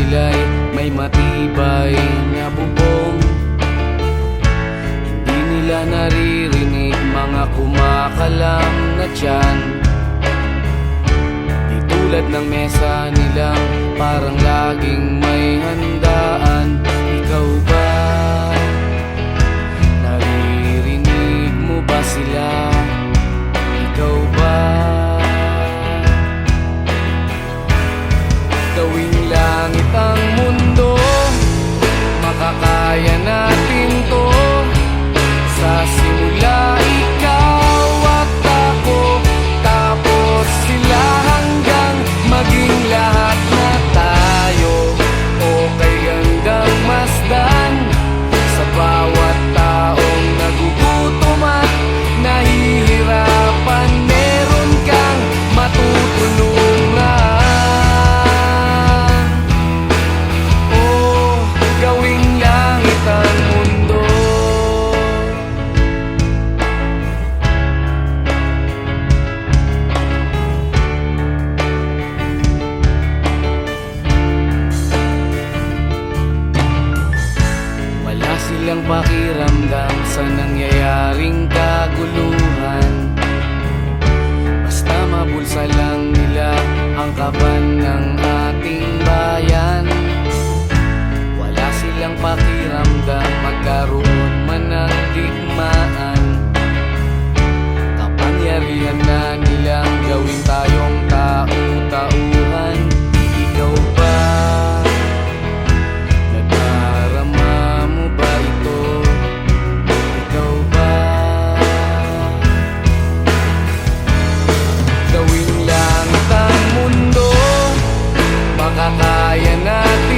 sila'y may matibay na bubong. Hindi nila naririnig mga kumakalam na tiyan. Di tulad ng mesa nilang parang laging may handaan. Ikaw ba? Naririnig mo ba sila? Ikaw ba? Gawing langit ang mundo, makakaya natin to. Sa simula ikaw at ako, tapos sila hanggang maging lahat na tayo. Okay hanggang masdan sa bawat taong nagugutom at nahihirapan. Meron kang matutulungan. Gawing langit ang mundo. Wala silang pakiramdam sa nangyayaring kaguluhan. Basta mabulsa lang nila ang kaban ng ating bayan. Wala silang pakiramdam magkaroon man ng digmaan. Kapangyarihan na nilang gawin tayong tau-tauhan. Ikaw ba? Nadarama mo ba ito? Ikaw ba? Gawing langit ang mundo, makakaya natin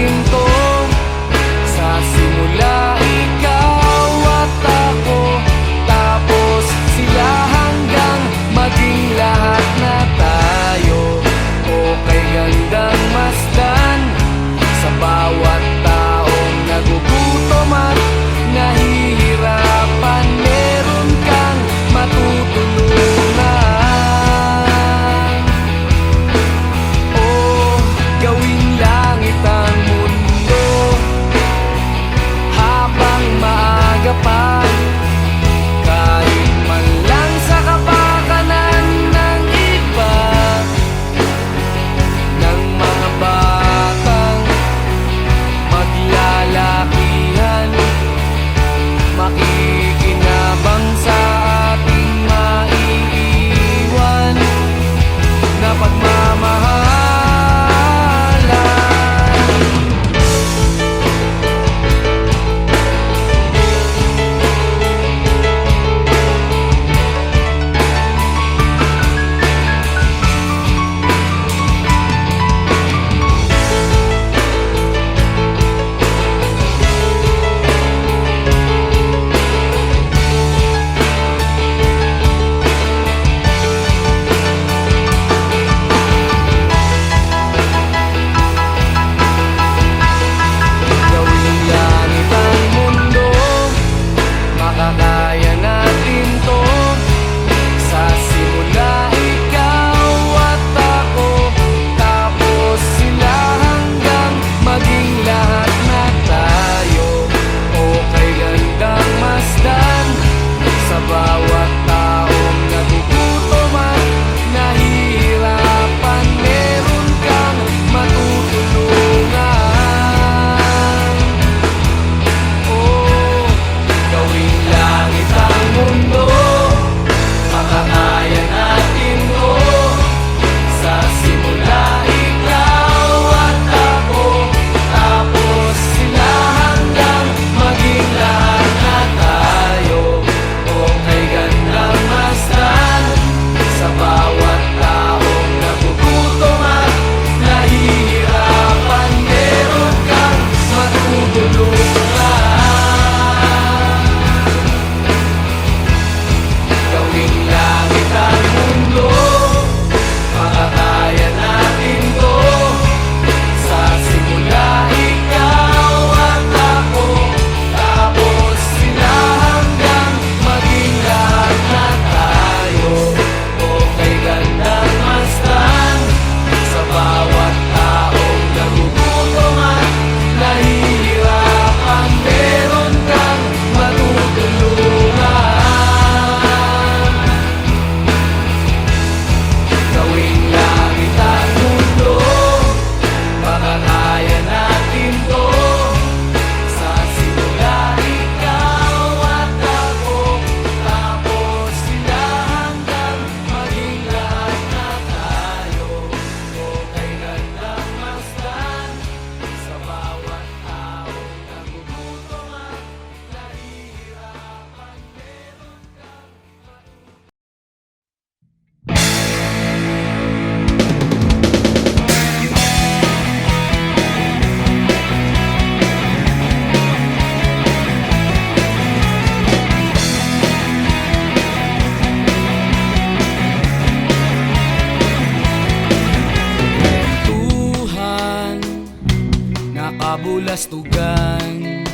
kabalastugan,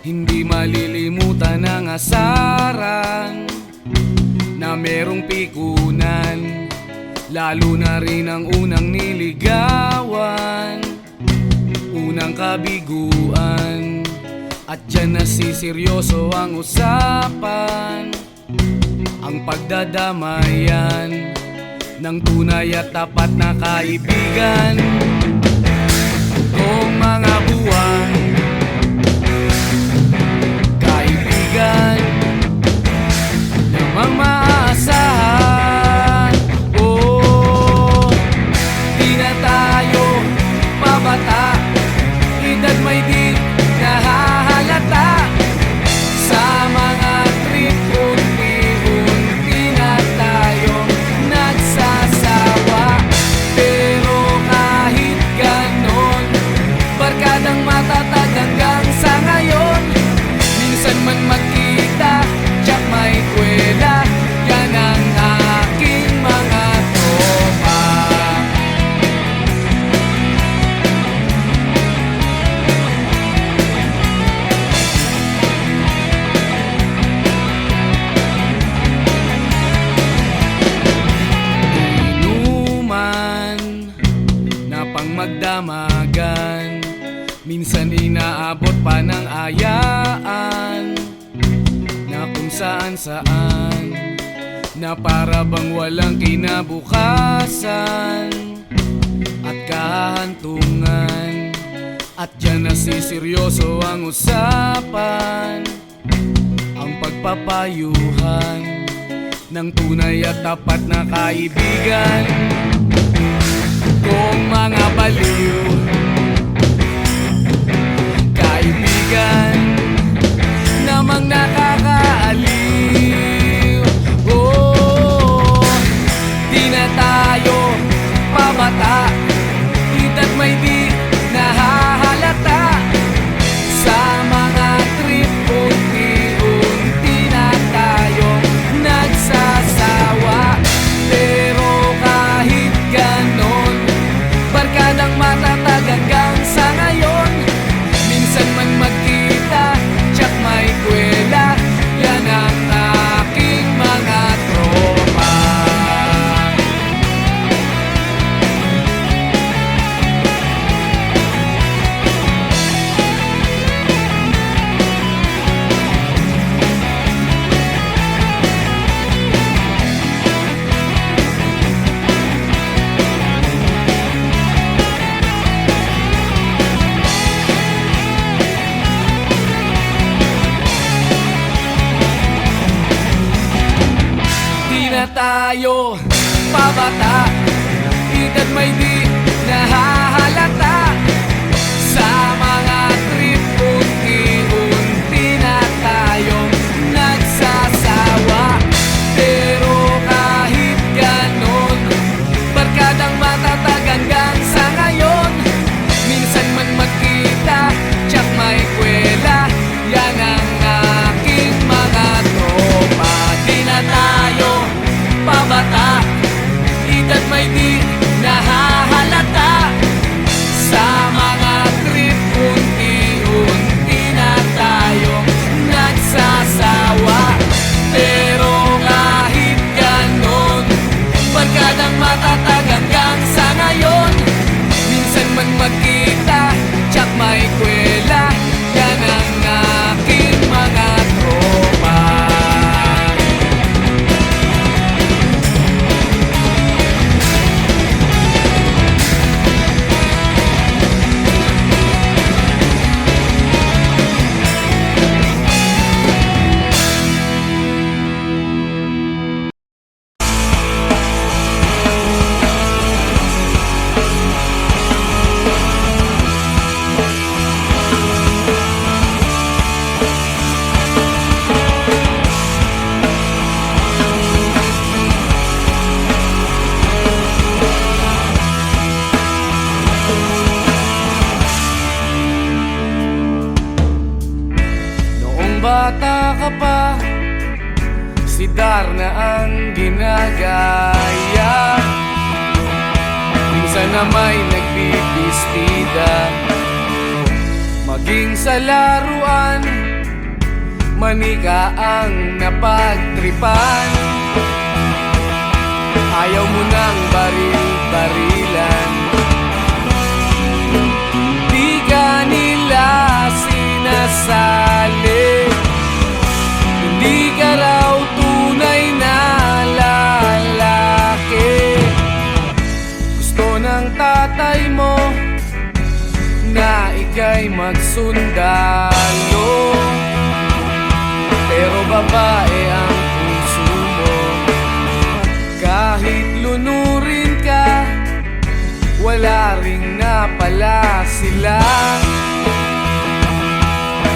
hindi malilimutan ang asaran na merong pikunan, lalo na rin ang unang niligawan, unang kabiguan. At dyan nasiseryoso ang usapan, ang pagdadamayan ng tunay at tapat na kaibigan. Kung mga buwan, kaibigan namang maaasahan. Oh, di na tayo pabata, edad may di nahahalata. Sa mga trip, unti-unti na tayong nagsasawa. Pero kahit ganon, barkadang matatag hanggang sa ngayon. Minsan man magkita, tsak may kwela, yan ang aking mga tropa. Inuman na pang magdamagan, minsan inaabot pa ng ayaan, na kung saan-saan, na para bang walang kinabukasan at kahantungan. At dyan nasiseryoso ang usapan, ang pagpapayuhan ng tunay at tapat na kaibigan. Kung mga baliw, kaibigan namang nakakaaliw. Oh, di na tayo pabata, edad may di nahahalata. Sa mga trip, unti-unti na tayong nagsasawa. Pero kahit ganon, barkadang matatag hanggang sa ngayon. Minsan man magkita, tsak may kwela, yan ang aking mga tropa. Na tayo pabata, edad may di nahahalata. Sa mga trip, unti-unti na tayong nagsasawa. Pero kahit ganon, barkadang matatag hanggang sa ngayon. Minsan man magkita, tsak may kwela, yan ang aking mga tropa. Di na tayo pabata, edad may di nahahalata. Sa mga trip, unti-unti na tayong nagsasawa. Pero kahit ganon, barkadang matatag hanggang sa ngayon. Minsan man magkita, tsak may kwela, yan ang aking mga tropa. bata ka pa, si Darna ang ginagaya. Minsan na may nagbibistida, maging sa laruan, manika ang napagtripan. Ayaw mo nang baril-barilan, di ka nila sinasali. Hindi ka raw tunay na lalaki. Gusto ng tatay mo na ika'y magsundalo, pero babae ang puso mo. Kahit lunurin ka, wala ring napala sila.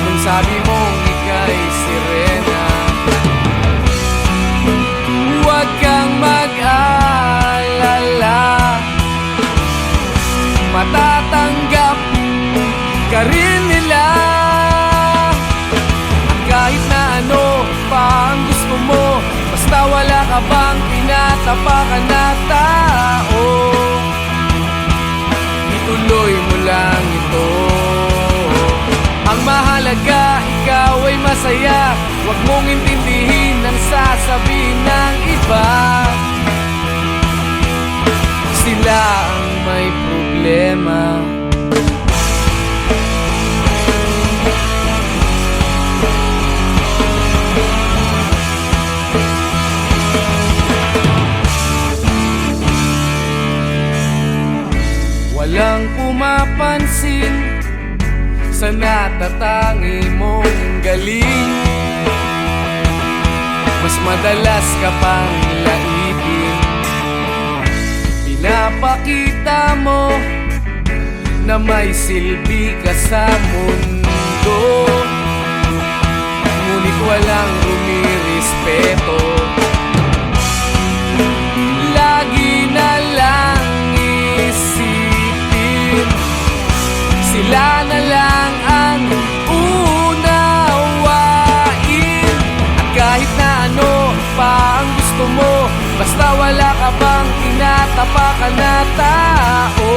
Nung sabi mong ika'y sirena, huwag kang mag-alala, matatanggap ka rin nila. At kahit na ano pa ang gusto mo, basta wala ka bang tinatapakan na tao, ituloy mo lang ito. Ang mahalaga, ikaw ay masaya. Huwag mong intindihin ang sasabihin ng iba. Sila ang may problema. Walang pumapansin sa natatangi mong galing. Mas madalas ka pang laipin. Pinapakita mo na may silbi ka sa mundo, ngunit walang rumirespeto. Lagi na lang isipin, sila na lang ang unawain. At kahit na ano pa ang gusto mo, basta wala ka bang tinatapakan na tao,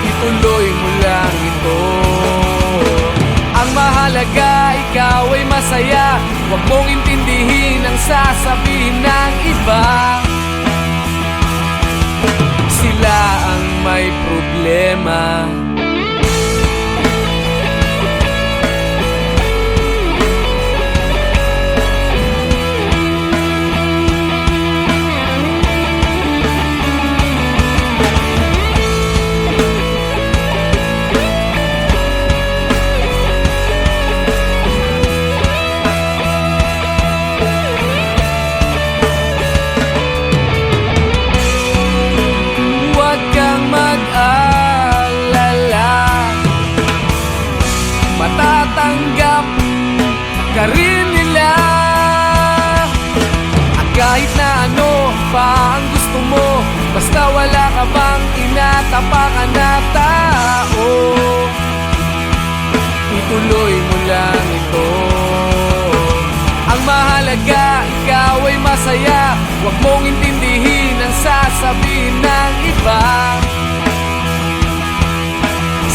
ituloy mo lang ito. Ang mahalaga, ikaw ay masaya. Huwag mong intindihin ang sasabihin ng iba. Sila ang may problema. Matatanggap ka rin nila. At kahit na ano pa ang gusto mo, basta wala ka bang tinatapakan na tao, ituloy mo lang ito. Ang mahalaga, ikaw ay masaya. Huwag mong intindihin ang sasabihin ng iba.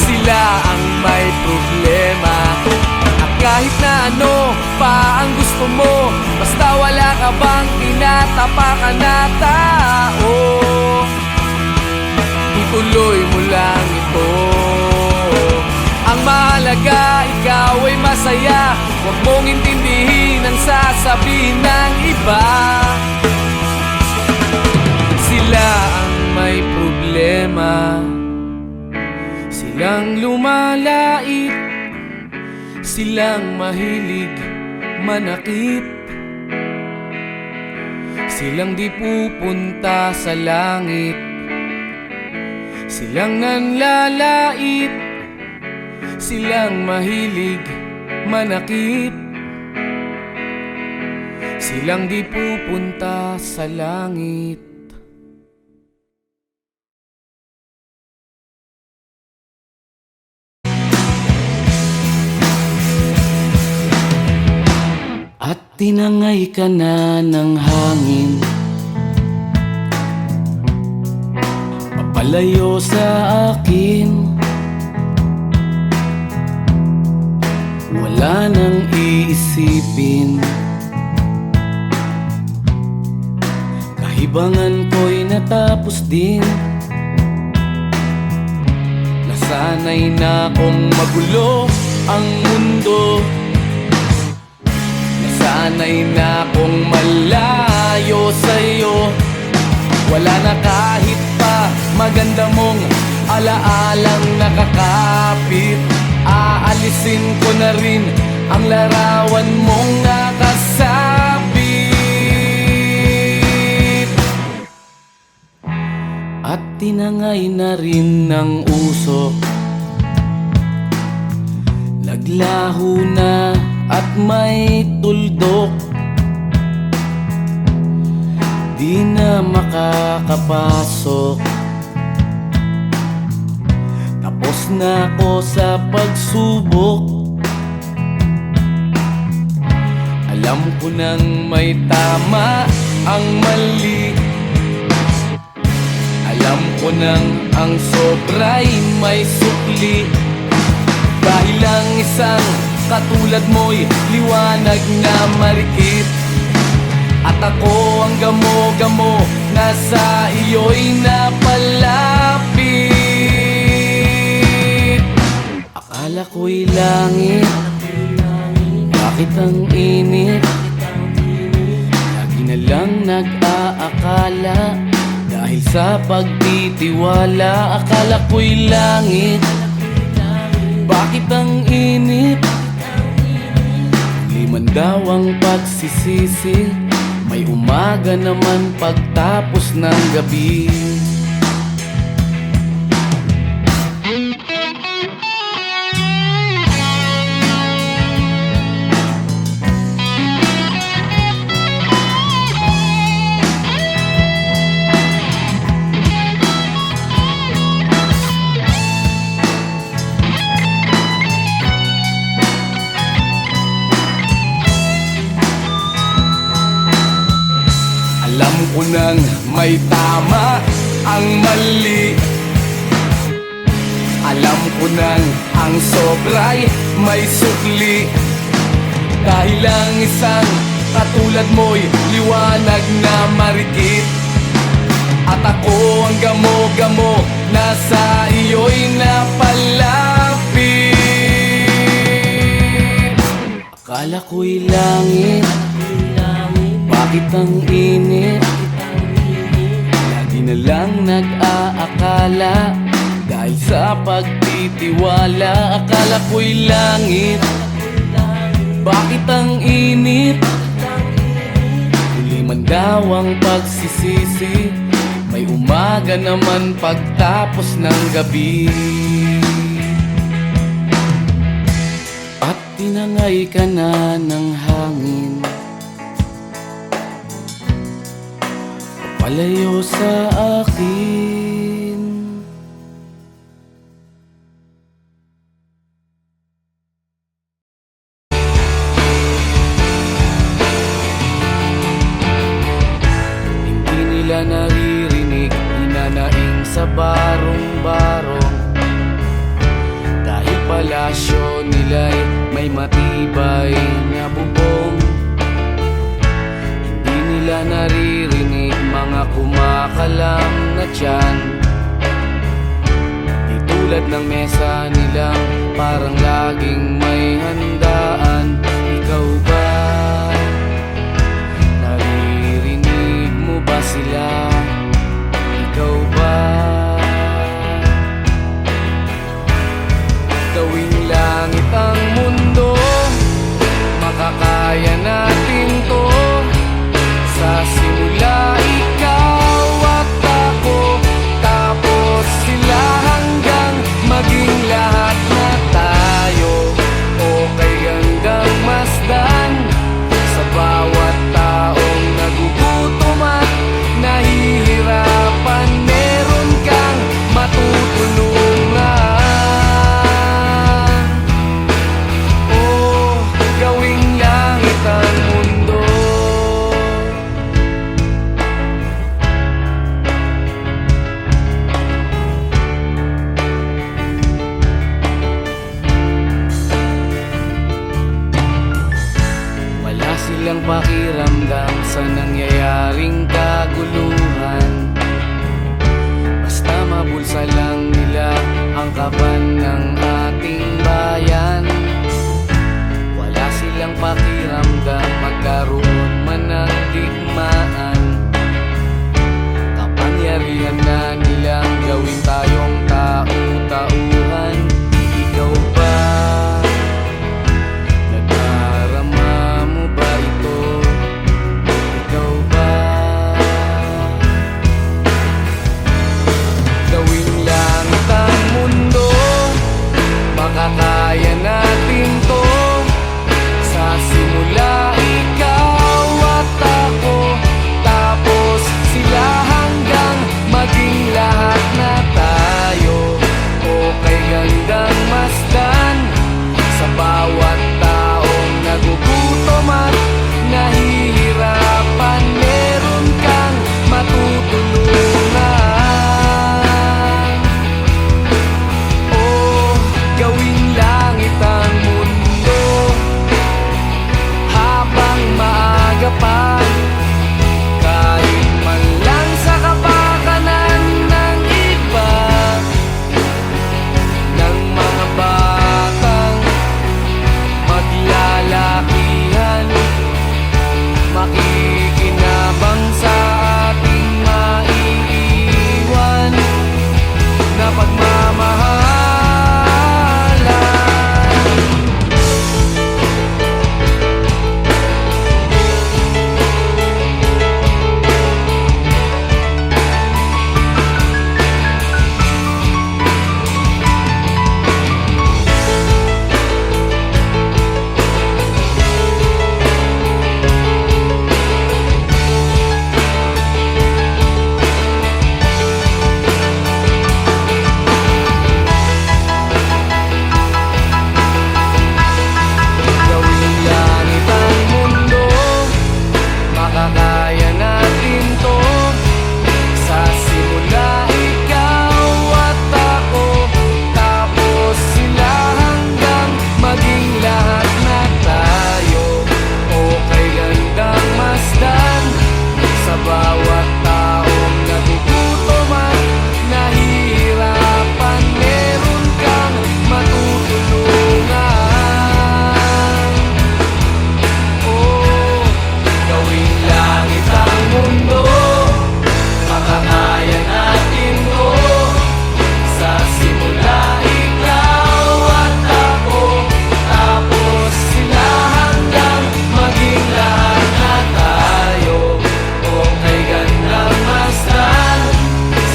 Sila ang may problema. At kahit na ano pa ang gusto mo, basta wala ka bang tinatapakan na tao, ituloy mo lang ito. Ang mahalaga, ikaw ay masaya. Huwag mong intindihin ang sasabihin ng iba. Sila ang may problema. Silang lumalait, silang mahilig manakit, silang di pupunta sa langit, silang nanlalait, silang mahilig manakit, silang di pupunta sa langit. At tinangay ka na ng hangin, papalayo sa akin. wala nang iisipin. Kahibangan ko'y natapos din. Nasanay na kong magulo ang mundo. Nasanay na kong malayo sa'yo. Wala na kahit pa maganda mong alaalang nakakapit. Aalisin ko na rin ang larawan mong nakasabit. At tinangay na rin ng usok. Naglaho na at may tuldok. Di na makakapasok. Tapos na ako sa pagsubok. Alam ko nang may tama ang mali. Alam ko nang ang sobra'y may sukli. Dahil ang isang katulad mo'y liwanag na marikit. At ako ang gamo-gamo na sa iyo'y napalapit. Akala ko'y langit, bakit ang init? Lagi na lang nag-aakala, dahil sa pagtitiwala. Akala ko'y langit, bakit ang init? Liman daw ang pagsisisi, may umaga naman pagtapos ng gabi. Alam ko nang may tama ang mali. Alam ko nang ang sobra'y may sukli. Dahil ang isang katulad mo'y liwanag na marikit. At ako ang gamo-gamo na sa iyo'y napalapit. Akala ko'y langit, bakit ang init? Lagi na lang nag-aakala, dahil sa pagtitiwala. Akala ko'y langit, bakit ang init? Huli man daw ang pagsisisi, may umaga naman pagtapos ng gabi. At tinangay ka na ng hangin, palayo sa akin. Hindi nila naririnig, hinanaing sa barong-barong. Dahil palasyo nila'y may matibay na bubong. Hindi nila naririnig mga kumakalam na tiyan. Di tulad ng mesa nilang parang laging may handaan. Ikaw ba? Naririnig mo ba sila? Ikaw ba? Gawing langit ang mundo, makakaya natin to. Sa simula ikaw at ako, tapos sila hanggang maging lahat na tayo. Okay hanggang masdan sa bawat taong nagugutom at nahihirapan. Meron kang matutulungan. pakiramdam sa nangyayaring kaguluhan. Basta mabulsa lang nila ang kaban ng ating bayan. Wala silang pakiramdam magkaroon man ng digmaan. Kapangyarihan na nilang gawin tayong tau-tauhan. Ikaw ba? Nadarama mo ba ito? Ikaw ba? Gawing langit ang mundo, makakaya natin to. Sa simula ikaw at ako, tapos sila hanggang maging lahat na tayo. Okay gandang masdan sa bawat taong nagugutom at nahihirapan. Meron kang matutulungan. Oh, gawing langit ang mundo habang maaga pa. Kahit man lang sa kapakanan ng iba, ng mga batang maglalakihan, makikinabang sa ating maiiwan na pagmamahalan. Gawing langit ang mundo, makakaya natin to. Sa simula ikaw at ako, tapos sila hanggang maging lahat na tayo. Okay gandang masdan sa bawat taong nagugutom at nahihirapan. Meron kang matutulungan. Oh, gawing langit ang mundo, makakaya natin to. Sa simula ikaw at ako, tapos sila hanggang maging lahat na tayo. Okay gandang masdan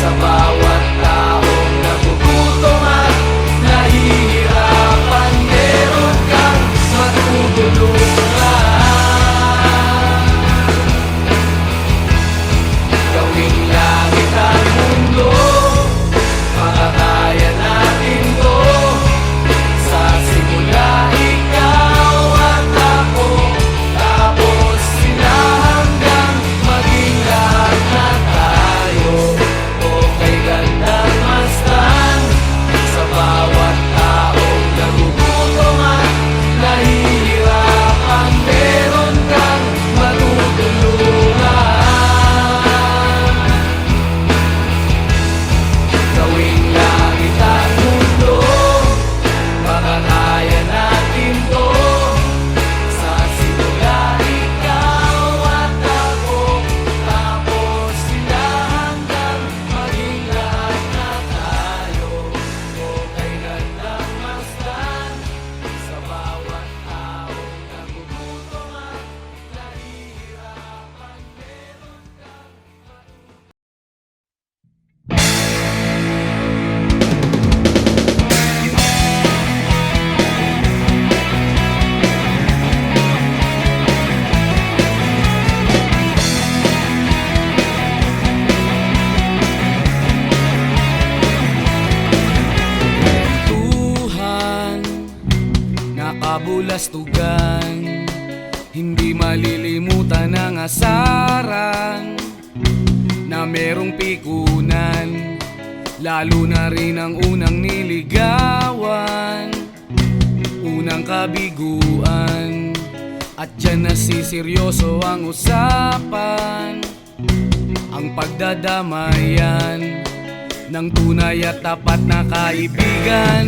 sa bawat taong nagugutom at nahihirapan. Meron kang matutulungan. Gawing langit ang mundo, makakaya natin to. Sa simula ikaw at ako, tapos sila hanggang maging lahat na tayo. Okay gandang masdan sa bawat taong nagugutom at nahihirapan. Meron kang matutulungan. Gawing langit ang mundo, makakaya natin to. Sa simula ikaw at ako, tapos sila hanggang maging lahat na tayo. Okay gandang masdan sa bawat taong nagugutom at nahihirapan. Meron kang Tuhan, nakabulastugan, hindi malilimutan ang asaran na merong pikunan, lalo na rin ang unang niligawan, unang kabiguan. At dyan nasiseryoso ang usapan, ang pagdadamayan ng tunay at tapat na kaibigan.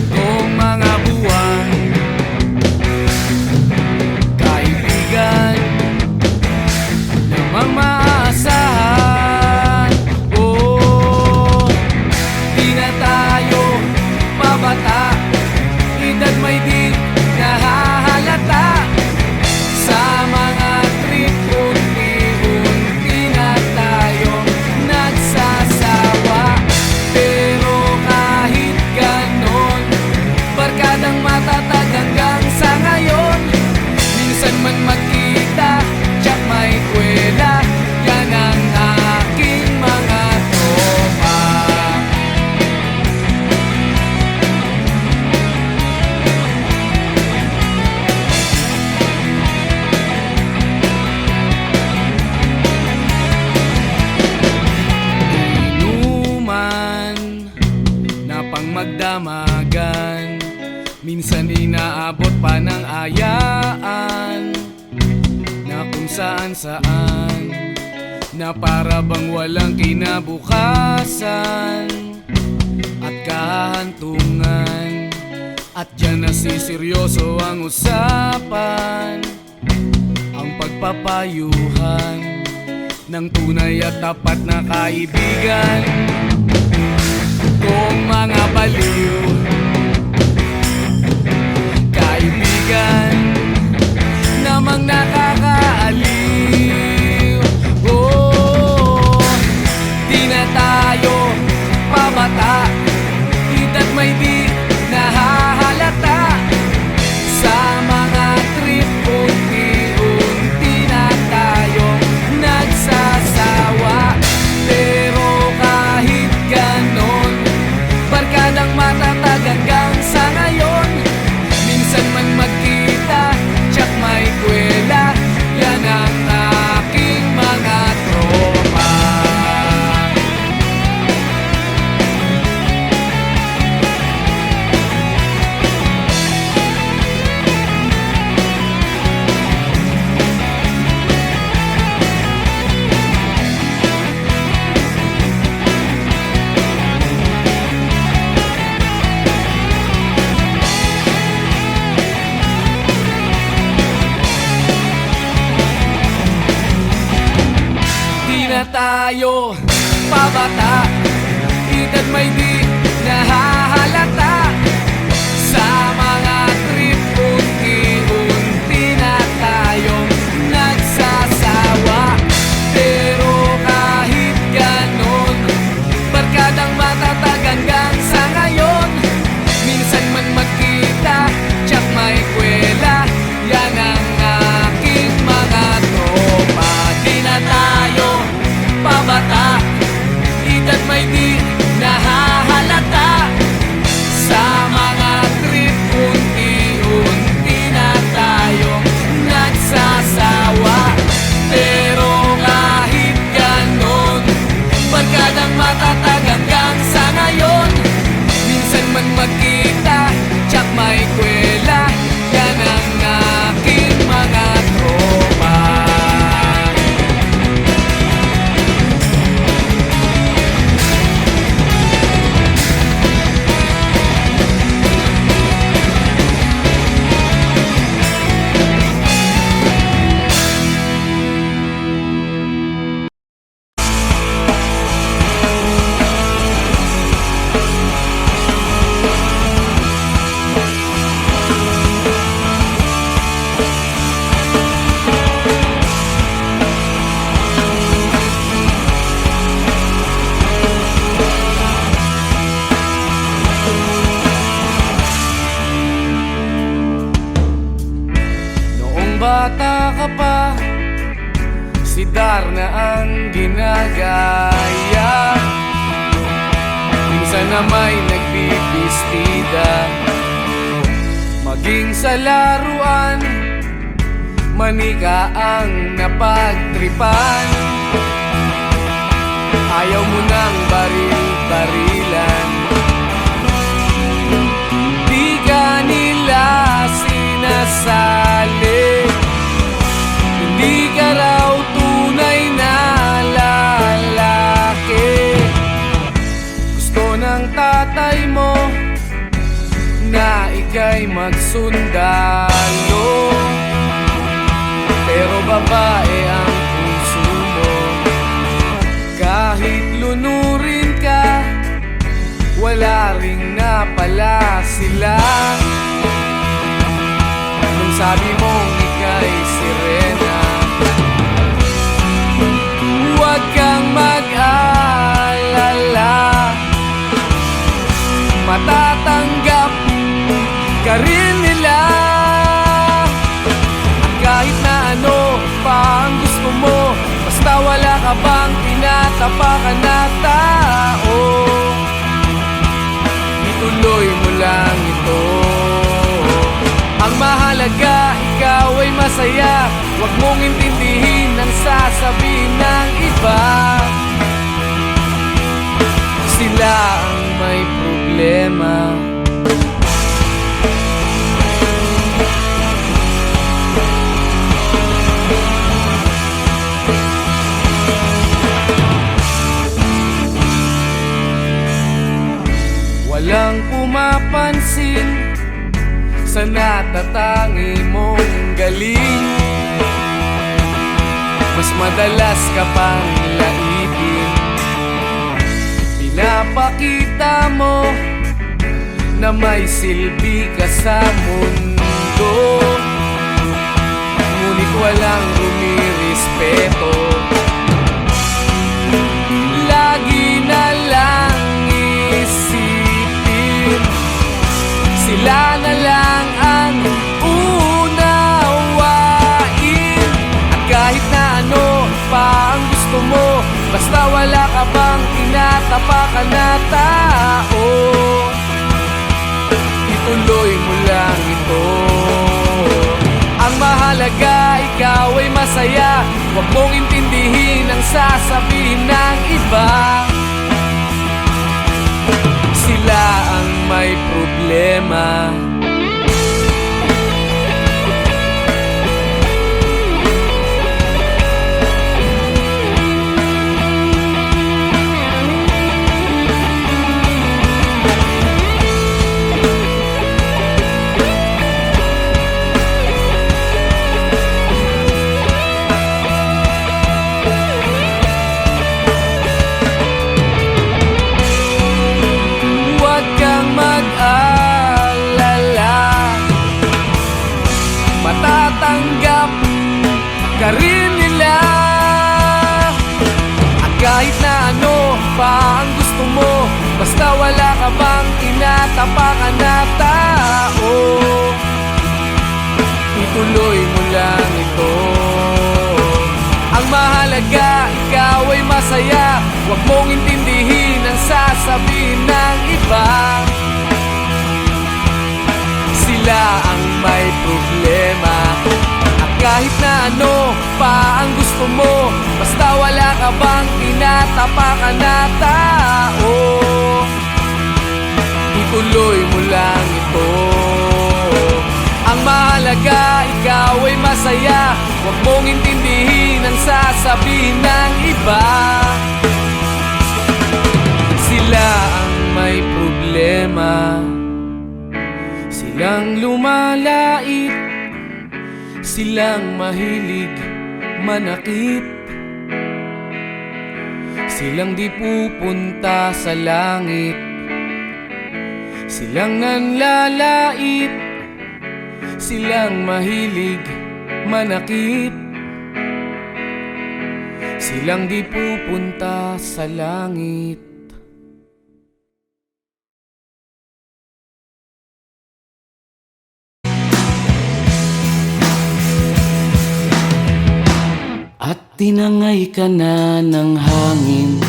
Kung mga buwan, kaibigan namang maaasahan. Oh, di na tayo pabata, edad may di nahahalata. Sa mga trip, unti-unti na tayong nagsasawa. Pero kahit ganon, barkadang matatag hanggang sa ngayon. Minsan man magkita, tsak may kwela, yan ang aking mga tropa. Inuman na pang magdamagan, minsan inaabot pa ng ayaan, na kung saan-saan, na para bang walang kinabukasan at kahantungan. At dyan nasiseryoso ang usapan, ang pagpapayuhan ng tunay at tapat na kaibigan. Kung mga baliw, kaibigan namang nakakaaliw. Oh, di na tayo pabata, edad may di nahahalata. Sa mga trip, unti-unti na tayong nagsasawa. Pero kahit ganon, barkadang matatag hanggang sa ngayon. Minsan man magkita, tsak may kwela, yan ang aking mga tropa. Tayo pabata, edad may di nahahalata. Sa mga trip, unti-unti na tayong nagsasawa. Pero kahit ganon, barkadang matatag hanggang sa ngayon. Minsan man magkita, tsak may kwela, yan ang aking mga tropa. Di na tayo pabata, edad may di nahahalata. Sa mga trip, unti-unti na tayong nagsasawa. Pero kahit ganon, barkadang matatag hanggang sa ngayon. Minsan man magkita, tsak may kwela, yan ang aking mga tropa. Bata ka pa, si Darna ang ginagaya. Minsan na may nagbibistida, maging sa laruan, manika ang napagtripan. Ayaw mo nang baril-barilan, di ka nila sinasabi. ika'y magsundalo, pero babae ang puso mo. Kahit lunurin ka, wala ring napala sila. Nung sabi mong ika'y sirena, huwag kang mag-alala, matatanggap ka rin nila. At kahit na ano pa ang gusto mo, basta wala ka bang tinatapakan na tao, ituloy mo lang ito. Ang mahalaga, ikaw ay masaya. Huwag mong intindihin ang sasabihin ng iba. Sila ang may problema. Walang pumapansin sa natatangi mong galing. Mas madalas ka pang laipin. Pinapakita mo na may silbi ka sa mundo, ngunit walang rumirespeto. Lagi na lang isipin, sila na lang ang unawain. At kahit na ano pa ang gusto mo, basta wala ka bang tinatapakan na tao, ituloy mo lang ito. Ang mahalaga, ikaw ay masaya. Huwag mong intindihin ang sasabihin ng iba. Sila ang may problema. Matatanggap ka rin nila. At kahit na ano pa ang gusto mo, basta wala ka bang tinatapakan na tao, ituloy mo lang ito. Ang mahalaga, ikaw ay masaya. Huwag mong intindihin ang sasabihin ng iba. Sila ang may problema. At kahit na ano pa ang gusto mo, basta wala ka bang tinatapakan na tao, ituloy mo lang ito. Ang mahalaga, ikaw ay masaya. Huwag mong intindihin ang sasabihin ng iba. Sila ang may problema. Silang lumalait, silang mahilig manakit, silang di pupunta sa langit, silang nanlalait, silang mahilig manakit, silang di pupunta sa langit. At tinangay ka na ng hangin,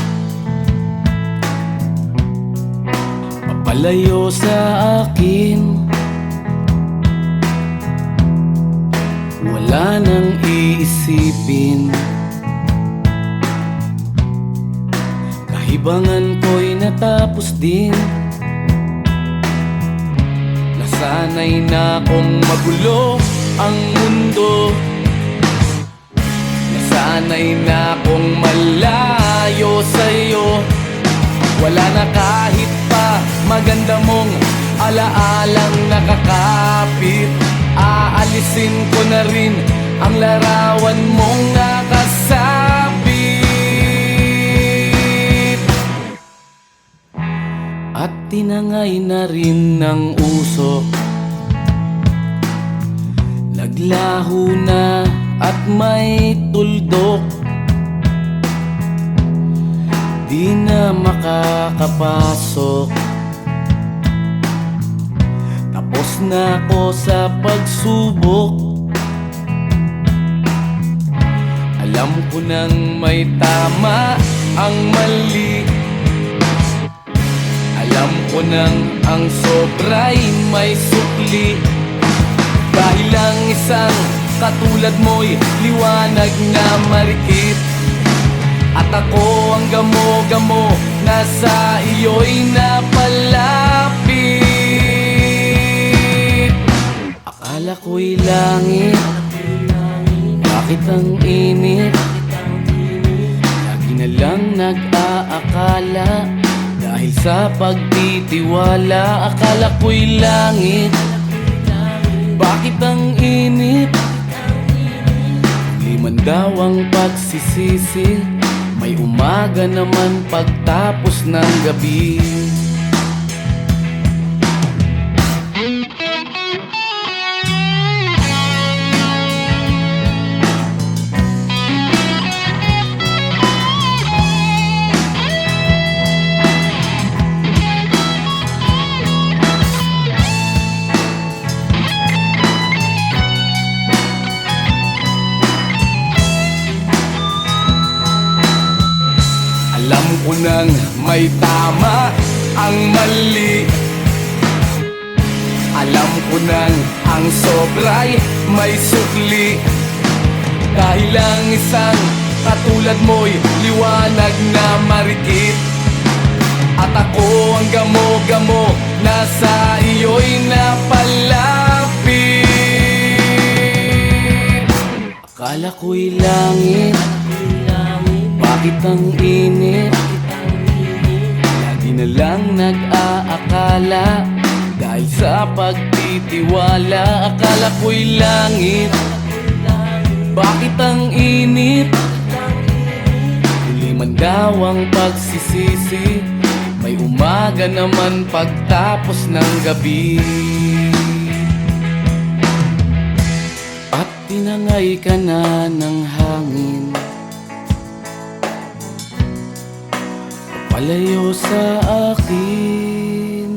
papalayo sa akin. Wala nang iisipin, kahibangan ko'y natapos din. Nasanay na kong magulo ang mundo, sanay na akong malayo sa'yo. Wala na kahit pa maganda mong alaalang nakaka Lilinisin ko na rin ang larawan mong nakasabit. At tinangay na rin ng usok, naglaho na at may tuldok. Di na makakapasok, tapos na ako sa pagsubok. Alam ko nang may tama ang mali, alam ko nang ang sobra'y may sukli. Dahil lang isang katulad mo'y liwanag na marikit, at ako ang gamo-gamo na sa iyo'y napalapit. Akala ko'y langit, bakit ang init? Lagi na lang nag-aakala, dahil sa pagtitiwala. Akala ko'y langit, bakit ang init? Liman daw ang pagsisisi, may umaga naman pagtapos ng gabi. Alam ko nang may tama ang mali, alam ko nang ang sobra'y may sukli. Dahil lang isang katulad mo'y liwanag na marikit, at ako ang gamo-gamo na sa iyo'y napalapit. Akala ko'y langit, bakit ang init? Lagi na lang nag-aakala, dahil sa pagtitiwala. Akala ko'y langit, bakit ang init? Huli man daw ang pagsisisi, may umaga naman pagtapos ng gabi. At tinangay ka na ng hangin, palayo sa akin.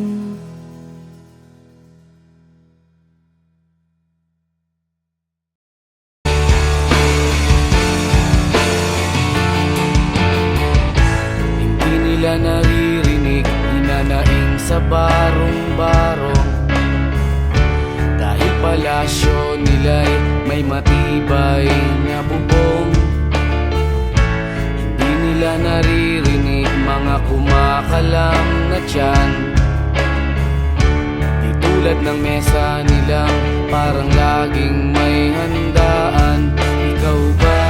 Hindi nila naririnig, hinanaing sa barong-barong, dahil palasyo nila'y may matibay na bubong. Hindi nila naririnig mga kumakalam na tiyan, di tulad ng mesa nilang parang laging may handaan. Ikaw ba,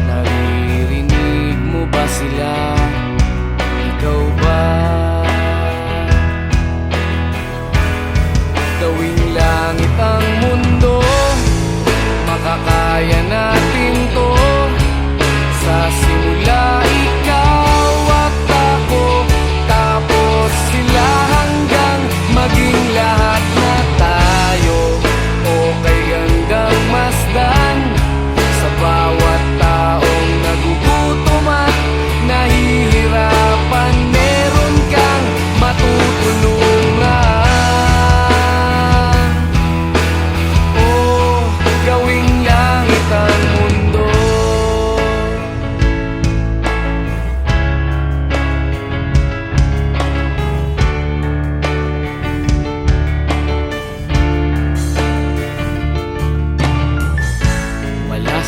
naririnig mo ba sila? Ikaw ba, gawing langit ang mundo, makakaya natin to. Sa simula ikaw at ako, tapos sila, hanggang maging lahat na tayo. Okay hanggang masdan sa bawat taong nagugutom at nahihirapan. Meron kang matutulungan. Oh, gawing langit ang mundo.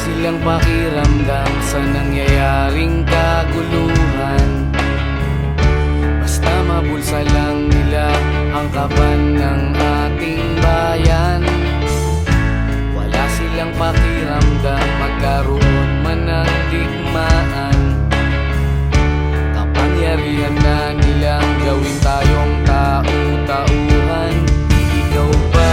Silang pakiramdam sa nangyayaring kaguluhan, basta mabulsa lang nila ang kaban ng ating bayan. Wala silang pakiramdam magkaroon man ng digmaan, kapangyarihan na nilang gawin tayong tau-tauhan. Ikaw ba,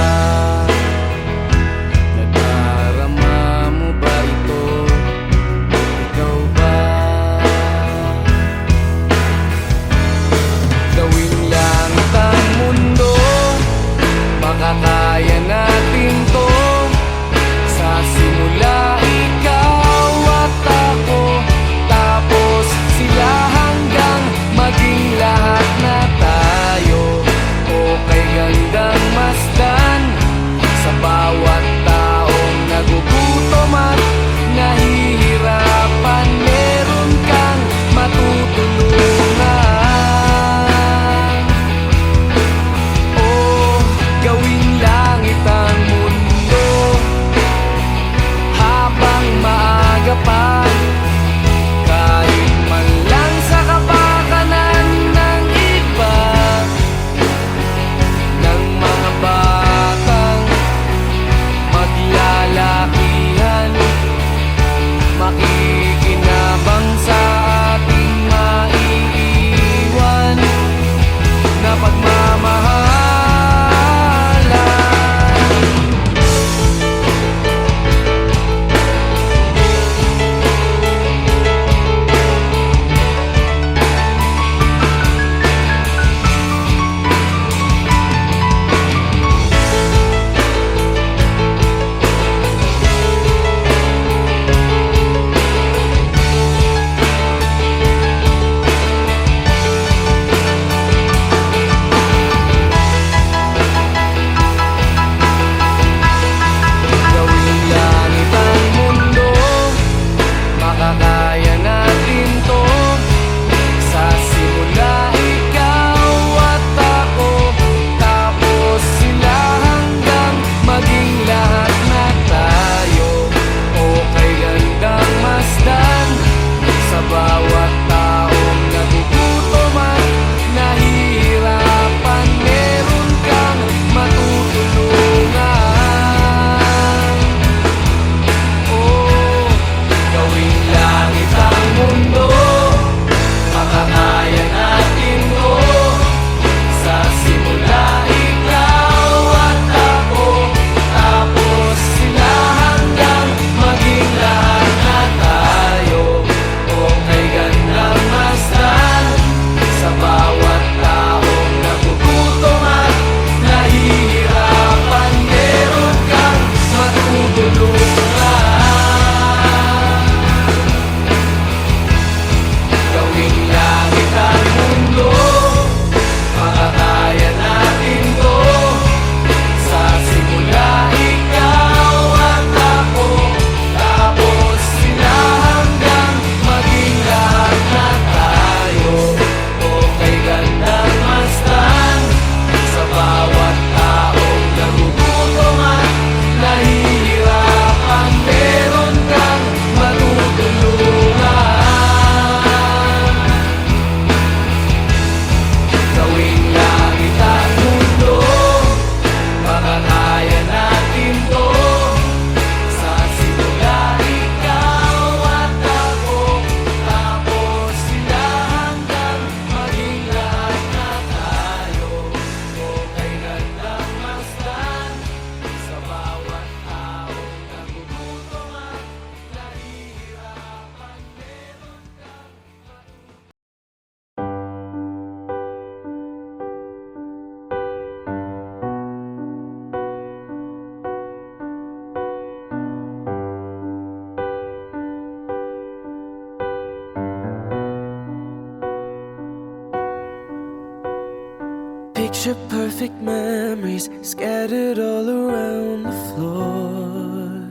Picture-perfect memories scattered all around the floor.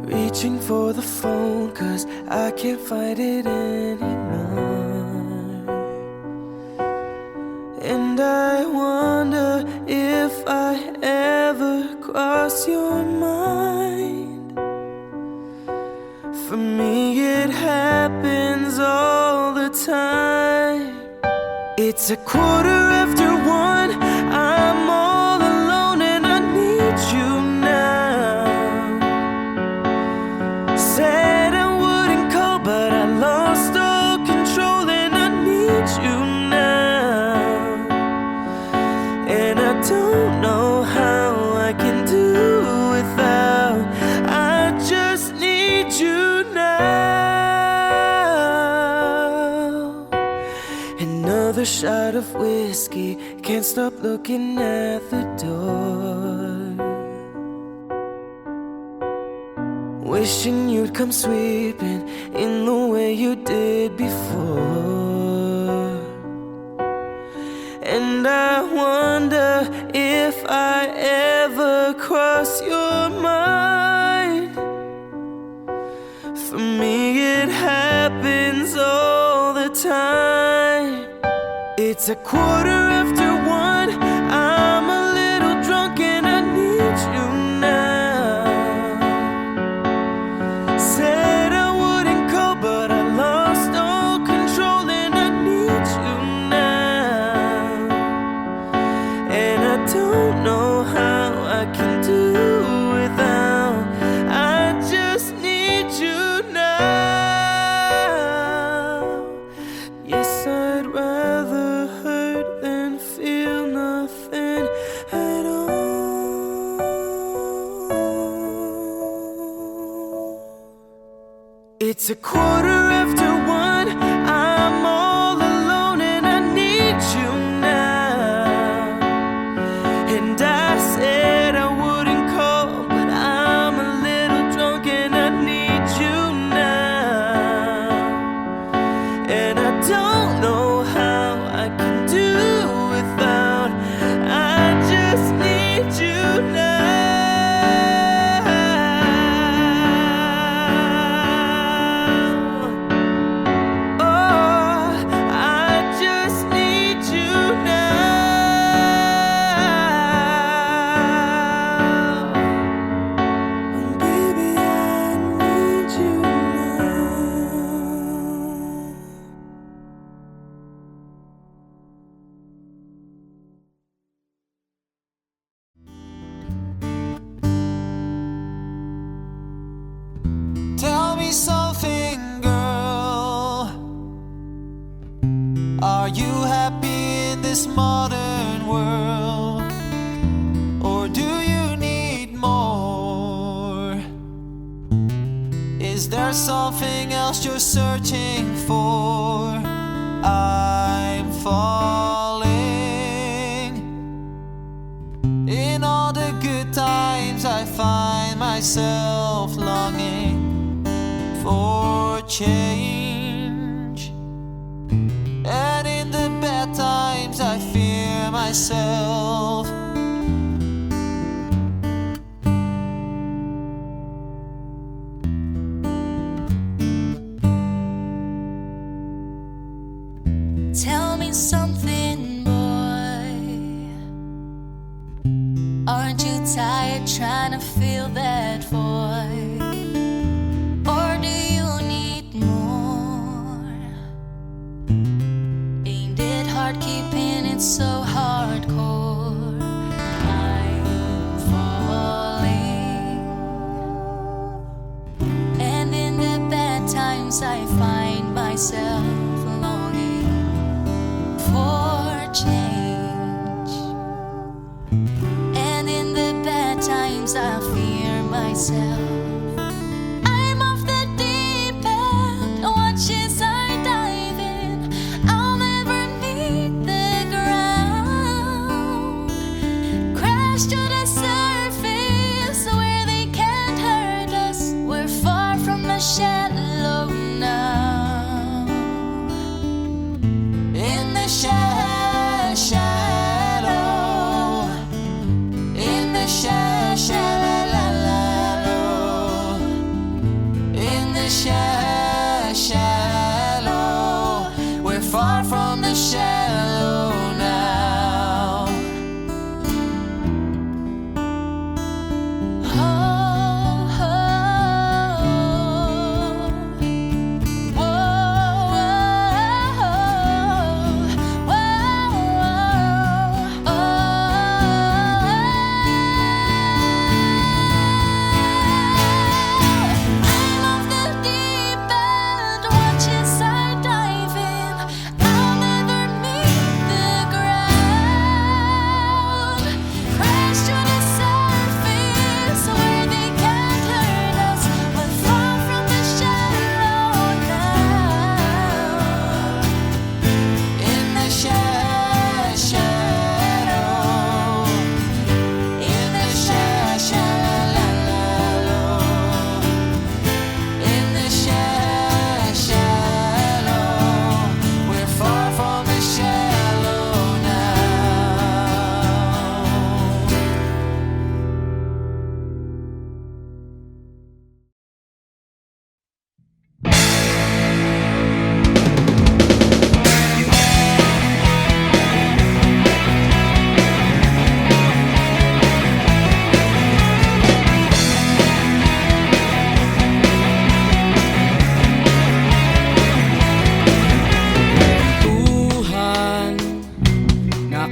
Reaching for the phone 'cause I can't find it anymore. And I wonder if I ever cross your mind. For me it happens all the time. It's 1:15. I'm all alone and I need you now. Said I wouldn't call, but I lost all control and I need you now. And I don't know how I can do without. I just need you now. Another shot of whiskey, can't stop looking at the door. Wishing you'd come sweeping in the way you did before. And I wonder if I ever cross your mind. For me it happens all the time. It's 1:15. I'm a little drunk and I need you now. Said I wouldn't call, but I lost all control and I need you now. And I don't know how I can do without. I just need you now. Yes, I'd rather hurt than feel nothing at all. It's 1:15. I'm all alone and I need you now. And I said I wouldn't call, but I'm a little drunk and I need you now. And I don't know how I can do without. I just need you now. Oh, I just need you now. Baby, I need you now. Tell me something, girl. Are you happy in this modern world? Or do you need more? Is there something else you're searching for? I'm falling. In all the good times I find myself longing for change. And in the bad times I fear myself. Tell me something, boy. Aren't you tired trying to fill that void? Or do you need more? Ain't it hard keeping it so hardcore? I'm falling. And in the bad times I find myself longing for change. And in the bad times I fear myself. I'm off the deep end, watch as I dive in. I'll never meet the ground. Crash to the surface where they can't hurt us. We're far from the shallow now. In the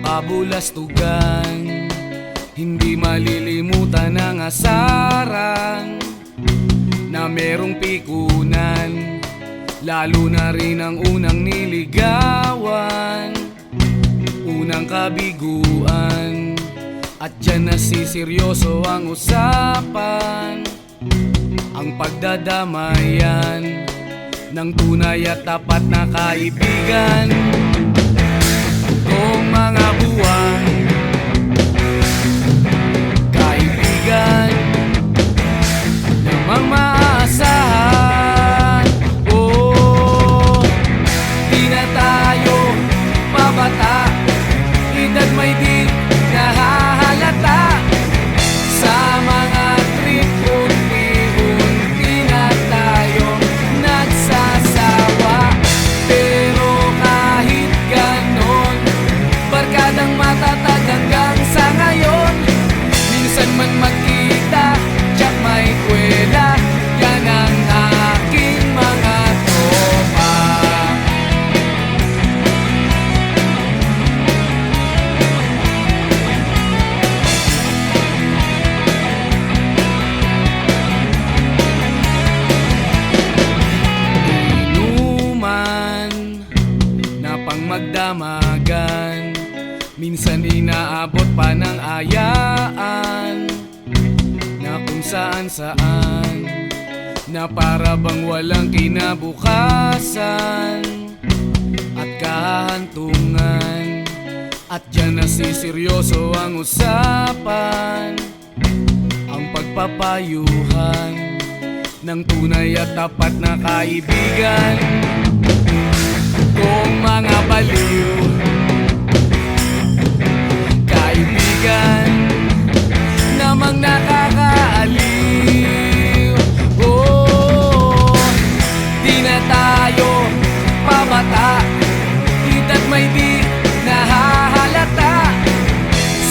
kabulastugan. Hindi malilimutan ang asaran na merong pikunan, lalo na rin ang unang niligawan, unang kabiguan. At dyan nasiseryoso ang usapan, ang pagdadamayan ng tunay at tapat na kaibigan. Kung mga buwan, kaibigan namang maaasahan. Oh, di na tayo pabata, edad may di nahahalata. Sa mga trip, unti-unti na tayo nagsasawa. Pero kahit ganon, barkadang matatag hanggang sa ngayon. Minsan man magkita, tiyak may kwela, yan ang aking mga tropa. Inuman na pang magdamagan, minsan inaabot pa ng ayaan, na kung saan-saan, na para bang walang kinabukasan at kahantungan. At dyan nasiseryoso ang usapan, ang pagpapayuhan ng tunay at tapat na kaibigan. Kung mga baliw, kaibigan namang nakakaaliw. Oh, di na tayo pabata, edad may di nahahalata.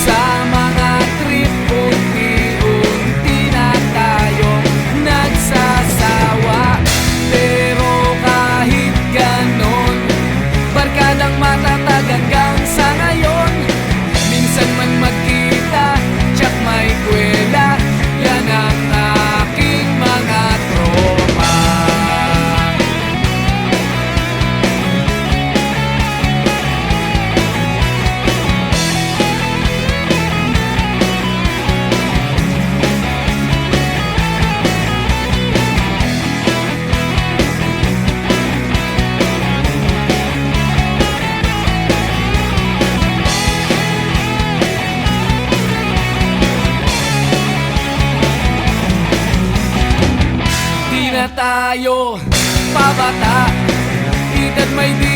Sa mga trip, unti-unti na tayo nagsasawa. Pero kahit ganon, barkadang matatag hanggang sa ngayon. Minsan man magkita, tiyak may kwela, yan ang aking mga tropa. Di na tayo pabata, edad may di